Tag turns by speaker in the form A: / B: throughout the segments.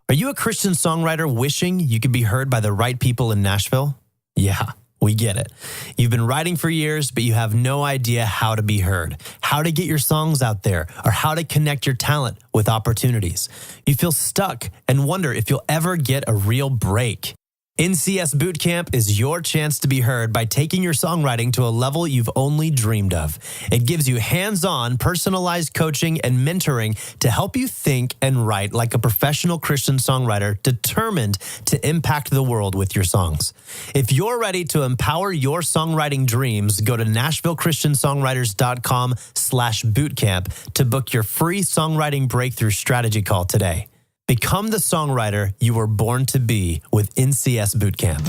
A: Are you a Christian songwriter wishing you could be heard by the right people in Nashville? Yeah, we get it. You've been writing for years, but you have no idea how to be heard, how to get your songs out there, or how to connect your talent with opportunities. You feel stuck and wonder if you'll ever get a real break. NCS Bootcamp is your chance to be heard by taking your songwriting to a level you've only dreamed of. It gives you hands-on, personalized coaching and mentoring to help you think and write like a professional Christian songwriter determined to impact the world with your songs. If you're ready to empower your songwriting dreams, go to NashvilleChristianSongwriters.com/bootcamp to book your free songwriting breakthrough strategy call today. Become the songwriter you were born to be with NCS Bootcamp.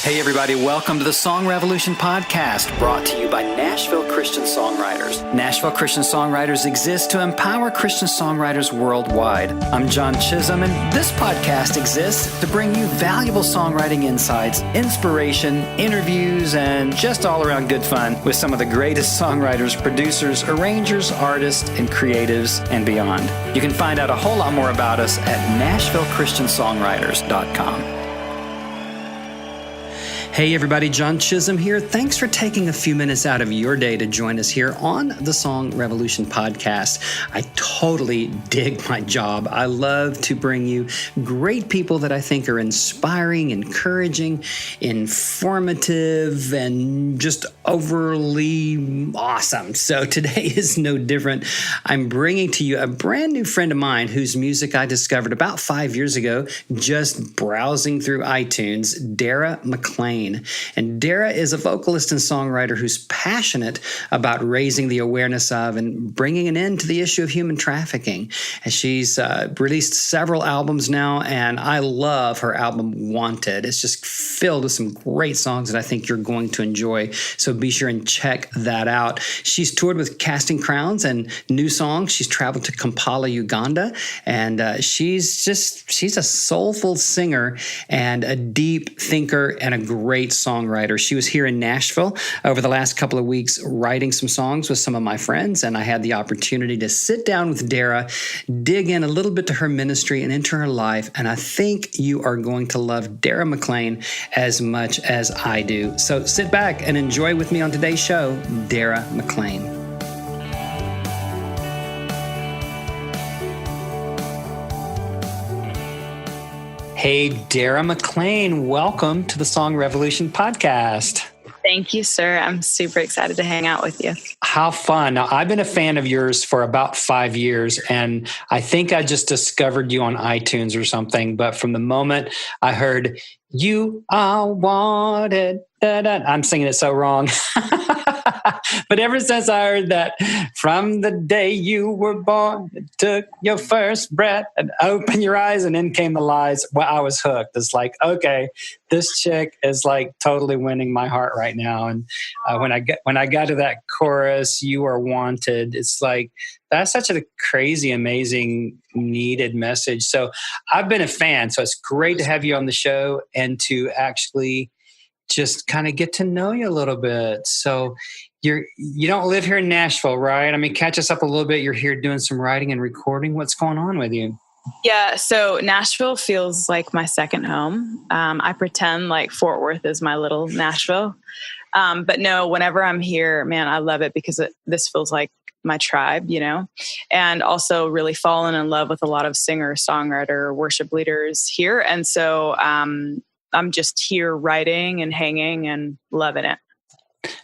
B: Hey everybody, welcome to the Song Revolution podcast, brought to you by Nashville Christian Songwriters. Nashville Christian Songwriters exists to empower Christian songwriters worldwide. I'm John Chisholm, and this podcast exists to bring you valuable songwriting insights, inspiration, interviews, and just all around good fun with some of the greatest songwriters, producers, arrangers, artists, and creatives, and beyond. You can find out a whole lot more about us at NashvilleChristianSongwriters.com. Hey everybody, John Chisholm here. Thanks for taking a few minutes out of your day to join us here on the Song Revolution podcast. I totally dig my job. I love to bring you great people that I think are inspiring, encouraging, informative, and just overly awesome. So today is no different. I'm bringing to you a brand new friend of mine whose music I discovered about 5 years ago, just browsing through iTunes, Dara Maclean. And Dara is a vocalist and songwriter who's passionate about raising the awareness of and bringing an end to the issue of human trafficking. And she's released several albums now, and I love her album Wanted. It's just filled with some great songs that I think you're going to enjoy. So be sure and check that out. She's toured with Casting Crowns and New Songs. She's traveled to Kampala, Uganda, and she's a soulful singer and a deep thinker and a great songwriter. She was here in Nashville over the last couple of weeks writing some songs with some of my friends, and I had the opportunity to sit down with Dara, dig in a little bit to her ministry and into her life, and I think you are going to love Dara Maclean as much as I do. So sit back and enjoy with me on today's show, Dara Maclean. Hey, Dara Maclean, welcome to the Song Revolution podcast.
C: Thank you, sir. I'm super excited to hang out with you.
B: How fun. Now, I've been a fan of yours for about 5 years, and I think I just discovered you on iTunes or something. But from the moment I heard, "You are wanted," I'm singing it so wrong. But ever since I heard that, from the day you were born, took your first breath and opened your eyes and in came the lies, well, I was hooked. It's like, okay, this chick is like totally winning my heart right now. And when I got to that chorus, "You are wanted," it's like, that's such a crazy, amazing, needed message. So I've been a fan. So it's great to have you on the show and to actually just kind of get to know you a little bit. So you don't live here in Nashville, right? I mean, catch us up a little bit. You're here doing some writing and recording. What's going on with you?
C: Yeah, so Nashville feels like my second home. I pretend like Fort Worth is my little Nashville. But no, whenever I'm here, man, I love it because this feels like my tribe, and also really fallen in love with a lot of singer, songwriter, worship leaders here. And so I'm just here writing and hanging and loving it.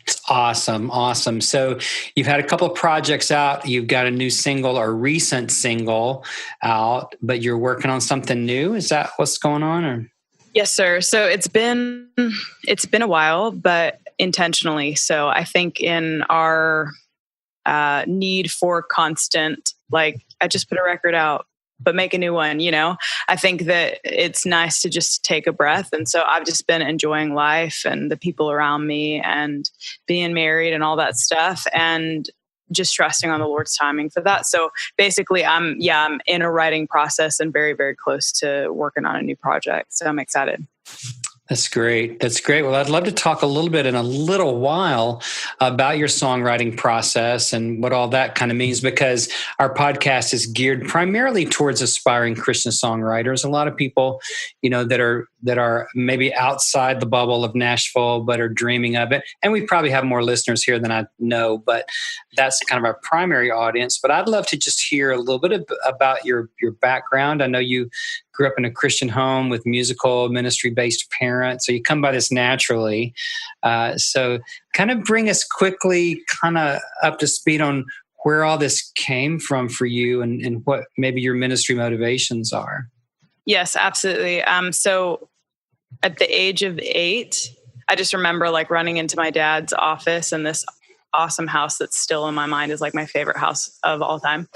B: It's awesome. Awesome. So you've had a couple of projects out. You've got a new single or recent single out, but you're working on something new. Is that what's going on? Or?
C: Yes, sir. So it's been a while, but intentionally. So I think in our need for constant, like, I just put a record out, but make a new one, I think that it's nice to just take a breath. And so I've just been enjoying life and the people around me and being married and all that stuff, and just trusting on the Lord's timing for that. So basically I'm in a writing process and very, very close to working on a new project. So I'm excited.
B: That's great. That's great. Well, I'd love to talk a little bit in a little while about your songwriting process and what all that kind of means, because our podcast is geared primarily towards aspiring Christian songwriters. A lot of people, that are maybe outside the bubble of Nashville, but are dreaming of it. And we probably have more listeners here than I know, but that's kind of our primary audience. But I'd love to just hear a little bit about your background. I know you grew up in a Christian home with musical ministry-based parents, so you come by this naturally. So kind of bring us quickly kind of up to speed on where all this came from for you and what maybe your ministry motivations are.
C: Yes, absolutely. So at the age of 8, I just remember like running into my dad's office, and this awesome house that's still in my mind is like my favorite house of all time.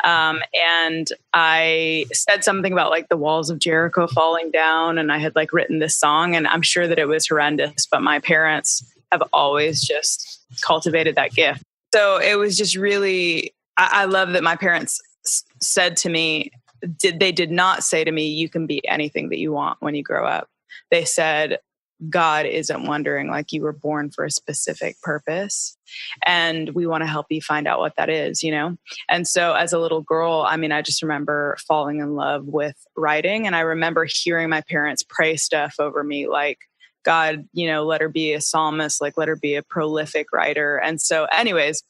C: And I said something about like the walls of Jericho falling down, and I had like written this song, and I'm sure that it was horrendous, but my parents have always just cultivated that gift. So it was just really, I love that my parents said to me, they did not say to me, you can be anything that you want when you grow up. They said, God isn't wondering, like, you were born for a specific purpose, and we want to help you find out what that is, And so as a little girl, I just remember falling in love with writing. And I remember hearing my parents pray stuff over me, like, God, let her be a psalmist, like, let her be a prolific writer. And so anyways,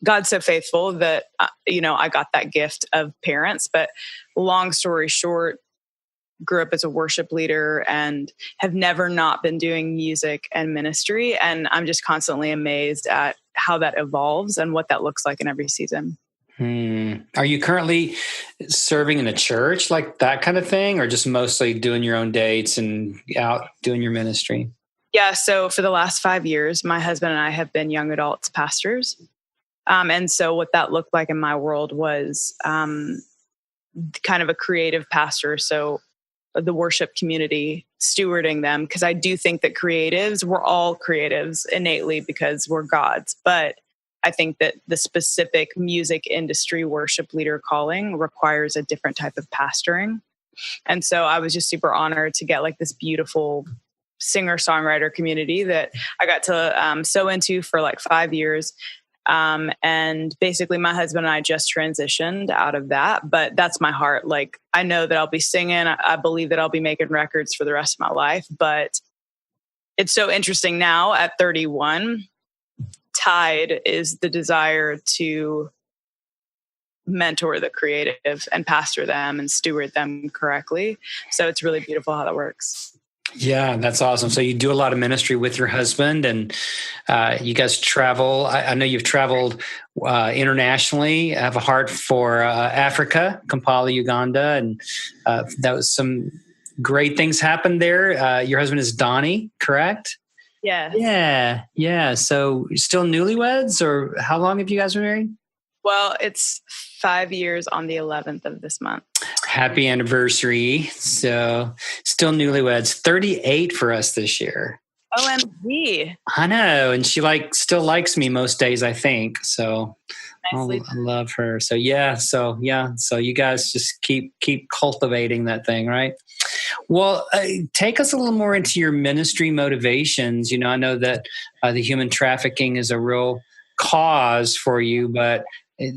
C: God's so faithful that, I got that gift of parents. But long story short, grew up as a worship leader and have never not been doing music and ministry. And I'm just constantly amazed at how that evolves and what that looks like in every season.
B: Are you currently serving in a church, like that kind of thing, or just mostly doing your own dates and out doing your ministry?
C: Yeah. So for the last 5 years, my husband and I have been young adults pastors. And so what that looked like in my world was kind of a creative pastor. So the worship community, stewarding them, because I do think that we're all creatives innately because we're God's. But I think that the specific music industry worship leader calling requires a different type of pastoring. And so I was just super honored to get like this beautiful singer-songwriter community that I got to sew into for like 5 years. And basically my husband and I just transitioned out of that, but that's my heart. Like, I know that I'll be singing. I believe that I'll be making records for the rest of my life, but it's so interesting now at 31, tied is the desire to mentor the creative and pastor them and steward them correctly. So it's really beautiful how that works.
B: Yeah, that's awesome. So you do a lot of ministry with your husband, and you guys travel. I know you've traveled internationally. I have a heart for Africa, Kampala, Uganda, and that was some great things happened there. Your husband is Donnie, correct?
C: Yeah.
B: Yeah. So still newlyweds, or how long have you guys been married?
C: Well, it's 5 years on the 11th of this month.
B: Happy anniversary. So still newlyweds. 38 for us this year.
C: OMG.
B: I know. And she still likes me most days, I think. So I love her. So yeah. So you guys just keep cultivating that thing, right? Well, take us a little more into your ministry motivations. I know that the human trafficking is a real cause for you, but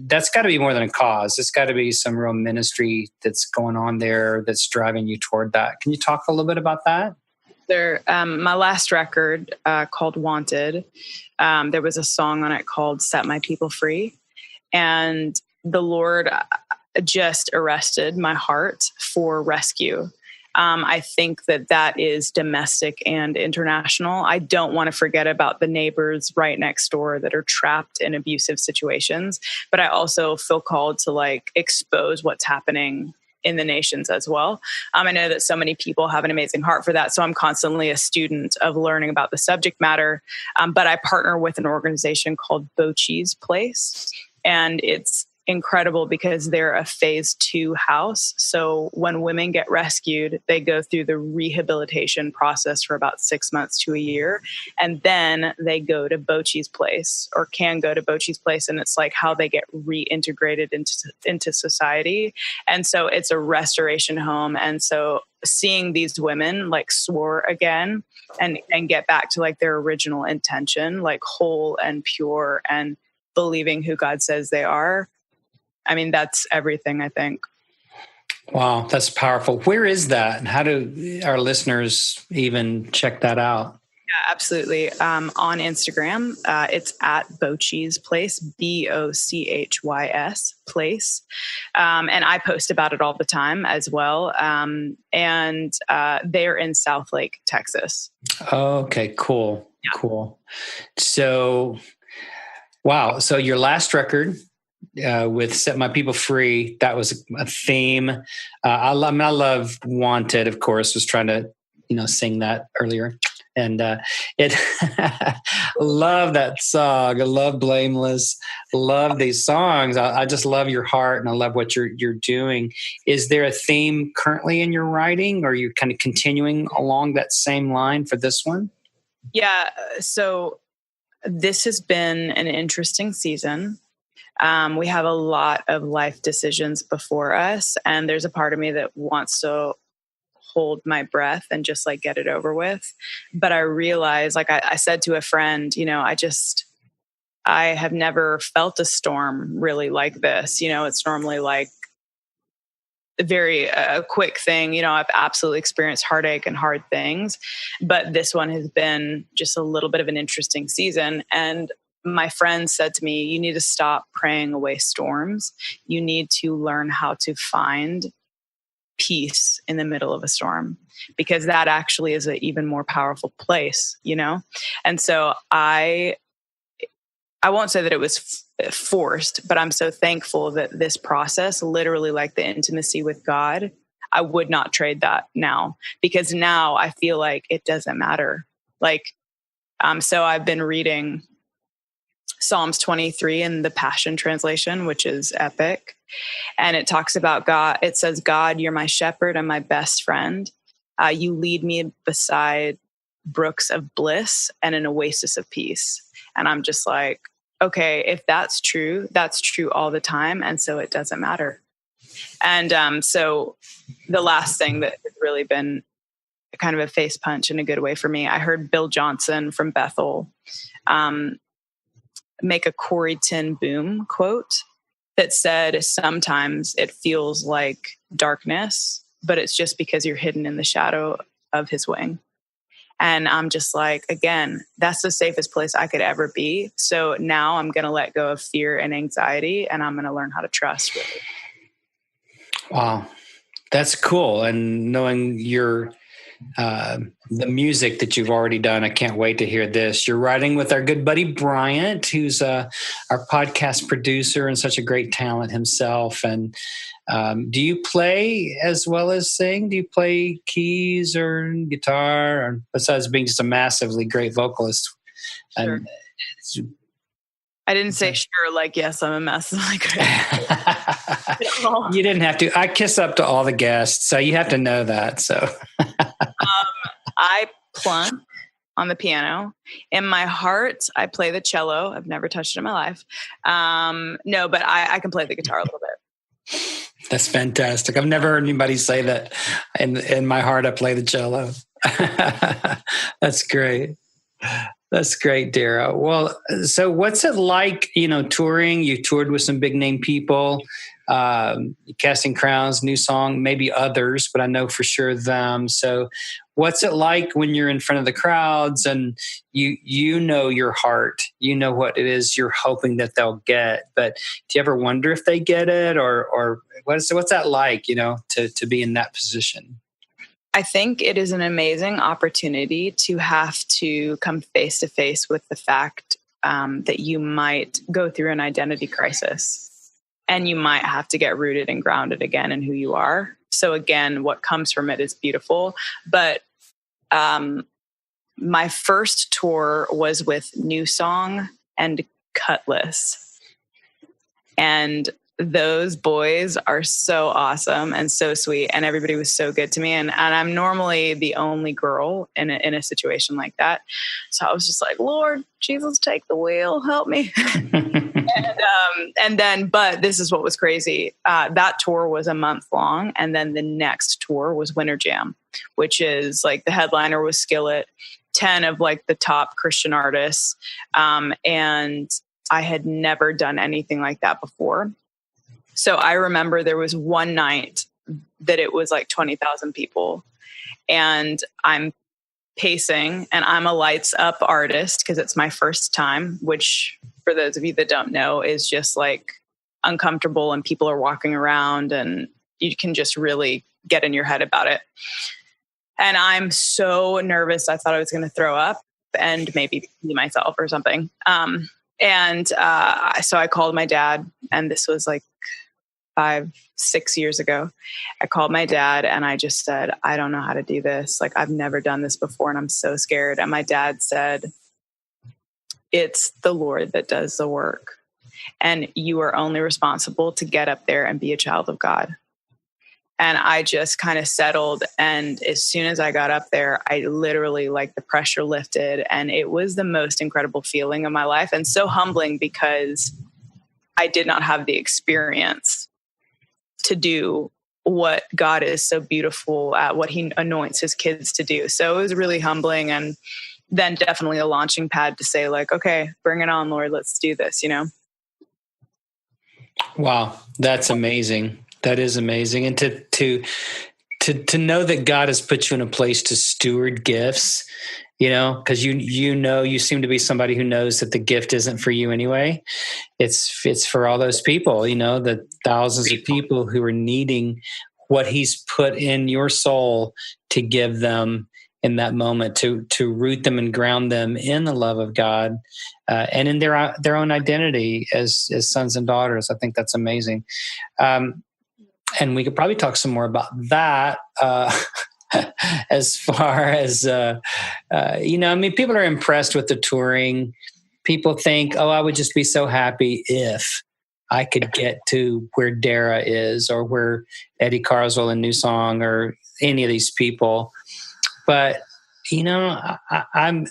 B: that's got to be more than a cause. It's got to be some real ministry that's going on there that's driving you toward that. Can you talk a little bit about that?
C: My last record called Wanted, there was a song on it called Set My People Free. And the Lord just arrested my heart for rescue. I think that is domestic and international. I don't want to forget about the neighbors right next door that are trapped in abusive situations, but I also feel called to expose what's happening in the nations as well. I know that so many people have an amazing heart for that, so I'm constantly a student of learning about the subject matter. But I partner with an organization called Bochi's Place, and it's incredible because they're a phase 2 house. So when women get rescued, they go through the rehabilitation process for about 6 months to a year. And then they go to Bochi's place, or can go to Bochi's place. And it's like how they get reintegrated into society. And so it's a restoration home. And so seeing these women like soar again and get back to like their original intention, like whole and pure and believing who God says they are. I mean, that's everything, I think.
B: Wow, that's powerful. Where is that? And how do our listeners even check that out?
C: Yeah, absolutely. On Instagram, it's at Bochi's Place, Bochys Place. And I post about it all the time as well. And they're in Southlake, Texas.
B: Okay, cool.
C: Yeah.
B: Cool. So, wow. So your last record, with Set My People Free, that was a theme. I love Wanted, of course, was trying to, sing that earlier. And love that song. I love Blameless. Love these songs. I just love your heart, and I love what you're doing. Is there a theme currently in your writing, or are you kind of continuing along that same line for this one?
C: Yeah. So this has been an interesting season. We have a lot of life decisions before us, and there's a part of me that wants to hold my breath and just like get it over with. But I realized, like I said to a friend, I have never felt a storm really like this. It's normally like a quick thing. I've absolutely experienced heartache and hard things, but this one has been just a little bit of an interesting season. And my friend said to me, you need to stop praying away storms. You need to learn how to find peace in the middle of a storm, because that actually is an even more powerful place, And so I won't say that it was forced, but I'm so thankful that this process, literally like the intimacy with God, I would not trade that now, because now I feel like it doesn't matter. So I've been reading Psalms 23 in the Passion Translation, which is epic. And it talks about God. It says, God, you're my shepherd and my best friend. You lead me beside brooks of bliss and an oasis of peace. And I'm just like, okay, if that's true all the time. And so it doesn't matter. And so the last thing that has really been kind of a face punch in a good way for me, I heard Bill Johnson from Bethel make a Corrie ten Boom quote that said, sometimes it feels like darkness, but it's just because you're hidden in the shadow of his wing. And I'm just like, again, that's the safest place I could ever be. So now I'm going to let go of fear and anxiety, and I'm going to learn how to trust with it.
B: Wow. That's cool. And knowing your the music that you've already done, I can't wait to hear this. You're writing with our good buddy Bryant, who's our podcast producer and such a great talent himself. And do you play as well as sing? Do you play keys or guitar, or besides being just a massively great vocalist?
C: Sure. I didn't say sure, like, yes, I'm a massively great.
B: You didn't have to. I kiss up to all the guests, so you have to know that. So
C: I plunk on the piano. In my heart, I play the cello. I've never touched it in my life. No, but I can play the guitar a little bit.
B: That's fantastic. I've never heard anybody say that. In my heart, I play the cello. That's great. That's great, Dara. Well, so what's it like, touring? You toured with some big name people, Casting Crowns, new song, maybe others, but I know for sure them. So what's it like when you're in front of the crowds and you know your heart, you know what it is you're hoping that they'll get, but do you ever wonder if they get it, or what's that like, to be in that position?
C: I think it is an amazing opportunity to have to come face to face with the fact that you might go through an identity crisis, and you might have to get rooted and grounded again in who you are. So again, what comes from it is beautiful. But my first tour was with New Song and Cutlass. And those boys are so awesome and so sweet, and everybody was so good to me. And I'm normally the only girl in a situation like that. So I was just like, Lord Jesus, take the wheel, help me. But this is what was crazy. That tour was a month long. And then the next tour was Winter Jam, which is like the headliner was Skillet, 10 of like the top Christian artists. And I had never done anything like that before. So I remember there was one night that it was like 20,000 people, and I'm pacing, and I'm a lights up artist because it's my first time, which for those of you that don't know is just like uncomfortable, and people are walking around and you can just really get in your head about it. And I'm so nervous. I thought I was going to throw up and maybe pee myself or something. So I called my dad, and this was like 5-6 years ago. I called my dad and I just said, I don't know how to do this. Like, I've never done this before and I'm so scared. And my dad said, it's the Lord that does the work, and you are only responsible to get up there and be a child of God. And I just kind of settled. And as soon as I got up there, I literally, like, the pressure lifted, and it was the most incredible feeling of my life, and so humbling because I did not have the experience to do what God is so beautiful at, what he anoints his kids to do. So it was really humbling, and then definitely a launching pad to say, like, okay, bring it on, Lord, let's do this, you know?
B: Wow. That's amazing. That is amazing. And to know that God has put you in a place to steward gifts, you know, because you seem to be somebody who knows that the gift isn't for you anyway. It's for all those people, you know, the thousands of people who are needing what he's put in your soul to give them in that moment, to root them and ground them in the love of God, and in their own identity as sons and daughters. I think that's amazing. And we could probably talk some more about that. As far as, people are impressed with the touring. People think, I would just be so happy if I could get to where Dara is, or where Eddie Carswell and New Song, or any of these people. But, I'm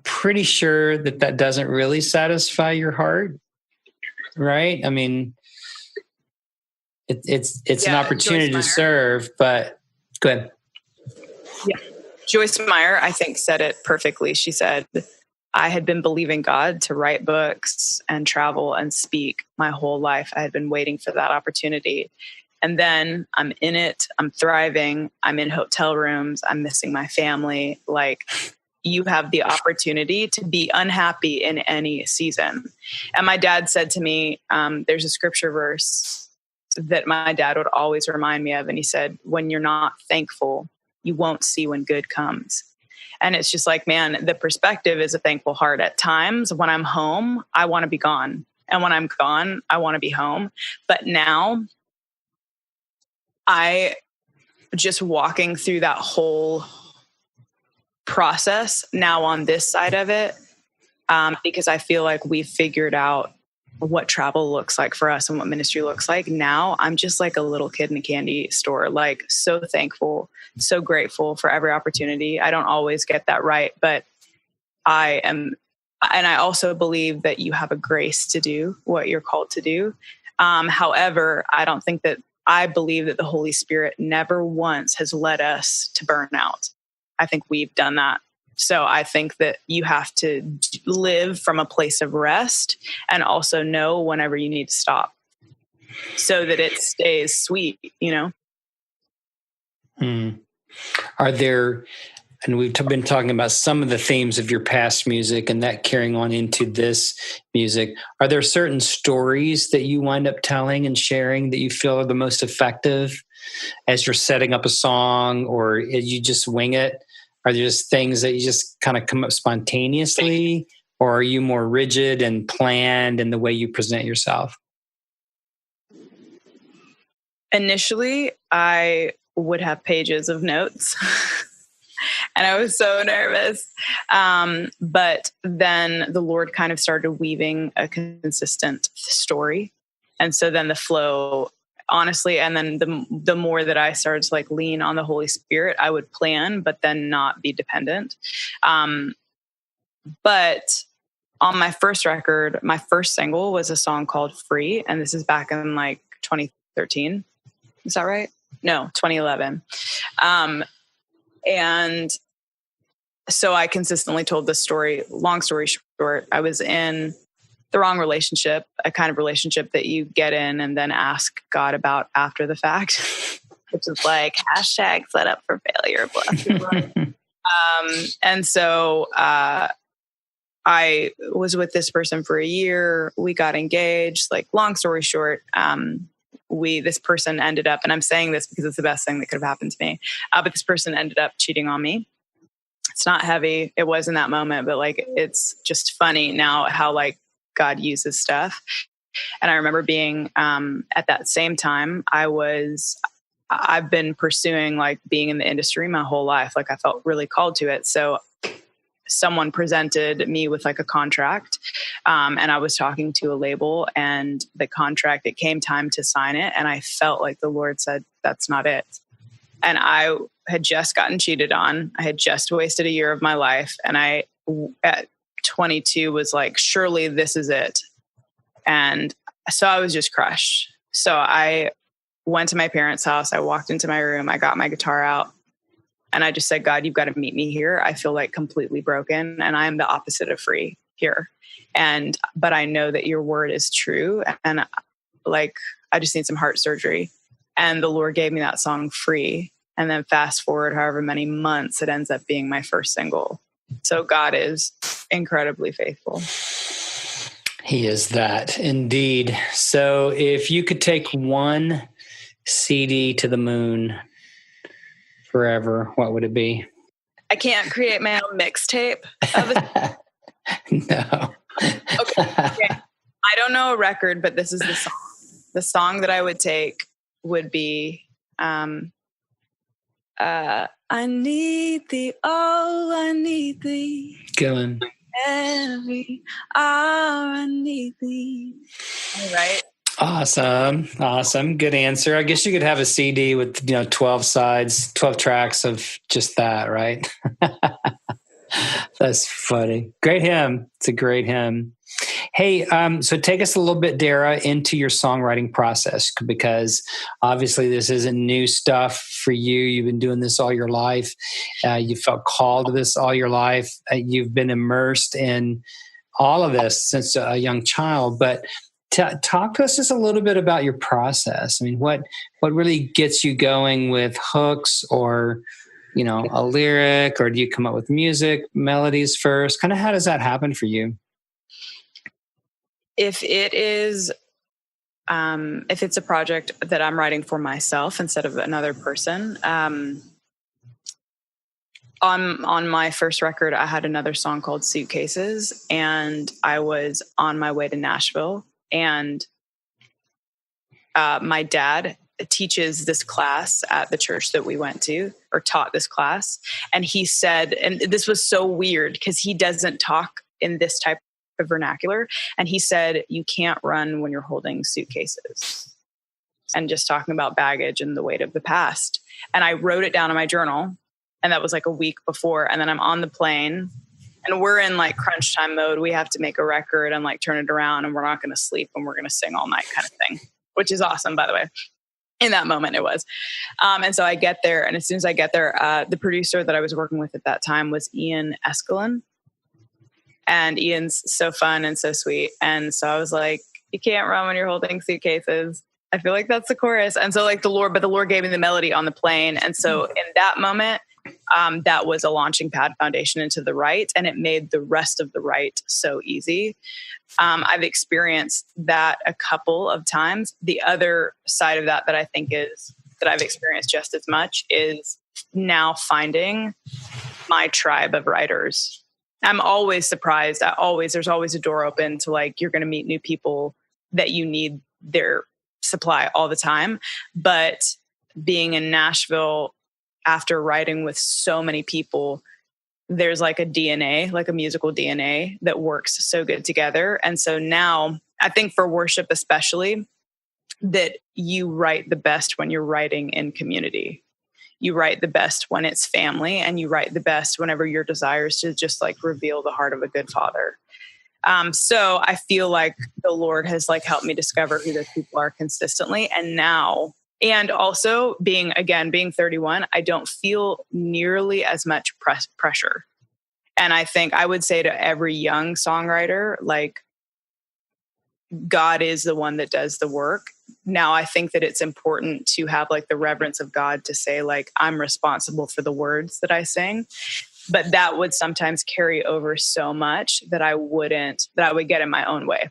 B: pretty sure that doesn't really satisfy your heart, right? I mean, it's an opportunity to serve, but go ahead.
C: Yeah. Joyce Meyer, I think, said it perfectly. She said, I had been believing God to write books and travel and speak my whole life. I had been waiting for that opportunity. And then I'm in it. I'm thriving. I'm in hotel rooms. I'm missing my family. Like, you have the opportunity to be unhappy in any season. And my dad said to me, there's a scripture verse that my dad would always remind me of. And he said, when you're not thankful, you won't see when good comes. And it's just like, man, the perspective is a thankful heart. At times when I'm home, I want to be gone. And when I'm gone, I want to be home. But now I just walking through that whole process now on this side of it, because I feel like we've figured out what travel looks like for us and what ministry looks like. Now I'm just like a little kid in a candy store, like so thankful, so grateful for every opportunity. I don't always get that right, but I am. And I also believe that you have a grace to do what you're called to do. However, I believe that the Holy Spirit never once has led us to burn out. I think we've done that. So I think that you have to live from a place of rest, and also know whenever you need to stop so that it stays sweet, you know?
B: Are there, and we've been talking about some of the themes of your past music and that carrying on into this music, are there certain stories that you wind up telling and sharing that you feel are the most effective as you're setting up a song, or you just wing it? Are there just things that you just kind of come up spontaneously, or are you more rigid and planned in the way you present yourself?
C: Initially, I would have pages of notes and I was so nervous. But then the Lord kind of started weaving a consistent story. And so then the flow, honestly, and then the more that I started to like lean on the Holy Spirit, I would plan, but then not be dependent. But on my first record, my first single was a song called Free. And this is back in like 2013. Is that right? No, 2011. And so I consistently told this story. Long story short, I was in the wrong relationship, a kind of relationship that you get in and then ask God about after the fact, which is like hashtag set up for failure. And so I was with this person for a year. We got engaged. Like, long story short, this person ended up, and I'm saying this because it's the best thing that could have happened to me. But this person ended up cheating on me. It's not heavy. It was in that moment, but like, it's just funny now how like God uses stuff. And I remember being, at that same time, I've been pursuing like being in the industry my whole life. Like, I felt really called to it. So someone presented me with like a contract, and I was talking to a label, and the contract, it came time to sign it. And I felt like the Lord said, that's not it. And I had just gotten cheated on. I had just wasted a year of my life. And I, at 22, was like, surely this is it. And so I was just crushed. So I went to my parents' house. I walked into my room. I got my guitar out. And I just said, God, you've got to meet me here. I feel like completely broken, and I am the opposite of free here. But I know that your word is true. And like, I just need some heart surgery. And the Lord gave me that song Free. And then fast forward however many months, it ends up being my first single. So God is incredibly faithful.
B: He is that indeed. So if you could take one CD to the moon forever, what would it be?
C: I can't create my own mixtape.
B: No.
C: Okay. I don't know a record, but this is the song. The song that I would take would be, I need thee, oh, I need thee.
B: Going.
C: Every hour I need thee. All right.
B: Awesome. Good answer. I guess you could have a CD with 12 sides, 12 tracks of just that, right? That's funny. Great hymn. It's a great hymn. Hey, so take us a little bit, Dara, into your songwriting process, because obviously this isn't new stuff for you. You've been doing this all your life. You felt called to this all your life. You've been immersed in all of this since a young child. But talk to us just a little bit about your process. I mean, what really gets you going with hooks or a lyric, or do you come up with music, melodies first? Kind of how does that happen for you?
C: If it is, if it's a project that I'm writing for myself instead of another person, on my first record, I had another song called Suitcases, and I was on my way to Nashville, and my dad teaches this class at the church that we went to, or taught this class. And he said, and this was so weird because he doesn't talk in this type of vernacular. And he said, you can't run when you're holding suitcases, and just talking about baggage and the weight of the past. And I wrote it down in my journal, and that was like a week before. And then I'm on the plane, and we're in like crunch time mode. We have to make a record and like turn it around, and we're not going to sleep, and we're going to sing all night kind of thing, which is awesome, by the way. In that moment it was. And so I get there, and as soon as I get there, the producer that I was working with at that time was Ian Escalin. And Ian's so fun and so sweet. And so I was like, you can't run when you're holding suitcases. I feel like that's the chorus. And so like the Lord gave me the melody on the plane. And so in that moment, that was a launching pad foundation into the right. And it made the rest of the right so easy. I've experienced that a couple of times. The other side of that I think is that I've experienced just as much is now finding my tribe of writers. I'm always surprised. There's always a door open to like, you're going to meet new people that you need their supply all the time. But being in Nashville, after writing with so many people, there's like a DNA, like a musical DNA that works so good together. And so now I think for worship, especially, that you write the best when you're writing in community. You write the best when it's family, and you write the best whenever your desire is to just like reveal the heart of a good father. So I feel like the Lord has like helped me discover who those people are consistently. And now, and also being 31, I don't feel nearly as much pressure. And I think I would say to every young songwriter, like, God is the one that does the work. Now, I think that it's important to have like the reverence of God to say, like, I'm responsible for the words that I sing. But that would sometimes carry over so much that I would get in my own way.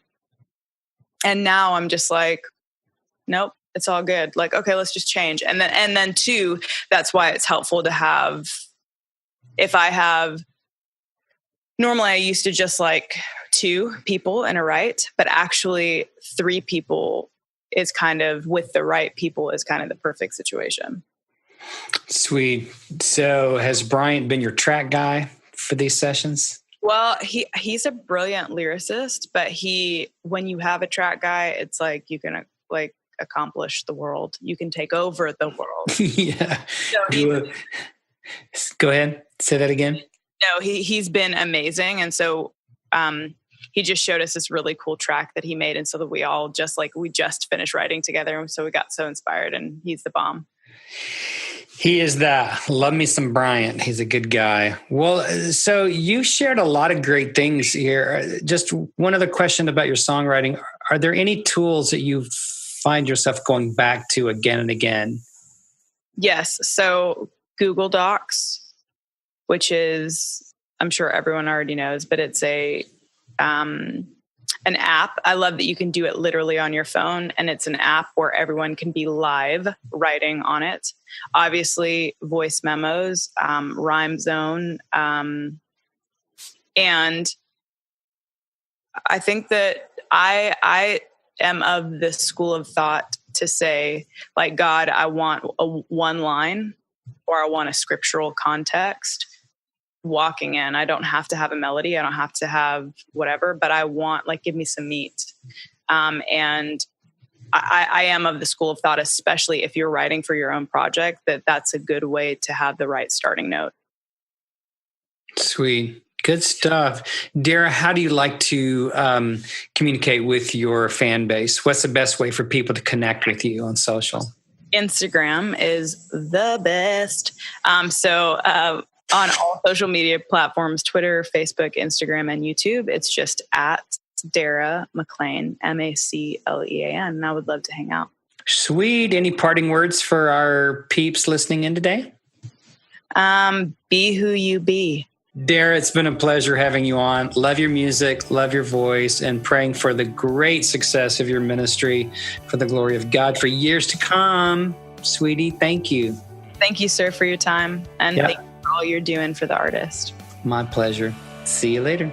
C: And now I'm just like, nope, it's all good. Like, okay, let's just change. And then two, that's why it's helpful to have, normally I used to just like 2 people in a write, but actually 3 people is kind of, with the right people, is kind of the perfect situation.
B: Sweet. So has Bryant been your track guy for these sessions?
C: Well, he's a brilliant lyricist, but when you have a track guy, it's like you can like accomplish the world. You can take over the world.
B: Yeah.
C: So
B: go ahead. Say that again.
C: No, he's been amazing. And so he just showed us this really cool track that he made. And so that we just finished writing together. And so we got so inspired, and he's the bomb.
B: He is that. Love me some Bryant. He's a good guy. Well, so you shared a lot of great things here. Just one other question about your songwriting. Are there any tools that you find yourself going back to again and again? Yes.
C: So Google Docs, which is, I'm sure everyone already knows, but it's an app. I love that you can do it literally on your phone, and it's an app where everyone can be live writing on it. Obviously, voice memos, Rhyme Zone. And I think that I am of the school of thought to say, like, God, I want one line, or I want a scriptural context walking in. I don't have to have a melody. I don't have to have whatever, but I want, like, give me some meat. And I am of the school of thought, especially if you're writing for your own project, that's a good way to have the right starting note.
B: Sweet. Good stuff. Dara, how do you like to communicate with your fan base? What's the best way for people to connect with you on social?
C: Instagram is the best. On all social media platforms, Twitter, Facebook, Instagram, and YouTube, it's just at Dara Maclean, Maclean. And I would love to hang out.
B: Sweet. Any parting words for our peeps listening in today?
C: Be who you be.
B: Dara, it's been a pleasure having you on. Love your music, love your voice, and praying for the great success of your ministry for the glory of God for years to come. Sweetie, thank you.
C: Thank you, sir, for your time. And thank you for all you're doing for the artist.
B: My pleasure. See you later.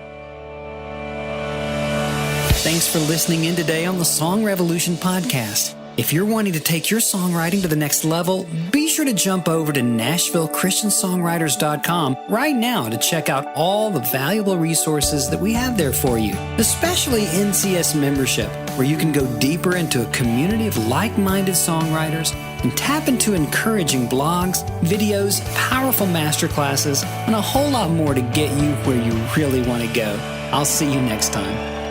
D: Thanks for listening in today on the Song Revolution podcast. If you're wanting to take your songwriting to the next level, be sure to jump over to NashvilleChristianSongwriters.com right now to check out all the valuable resources that we have there for you, especially NCS membership, where you can go deeper into a community of like-minded songwriters and tap into encouraging blogs, videos, powerful masterclasses, and a whole lot more to get you where you really want to go. I'll see you next time.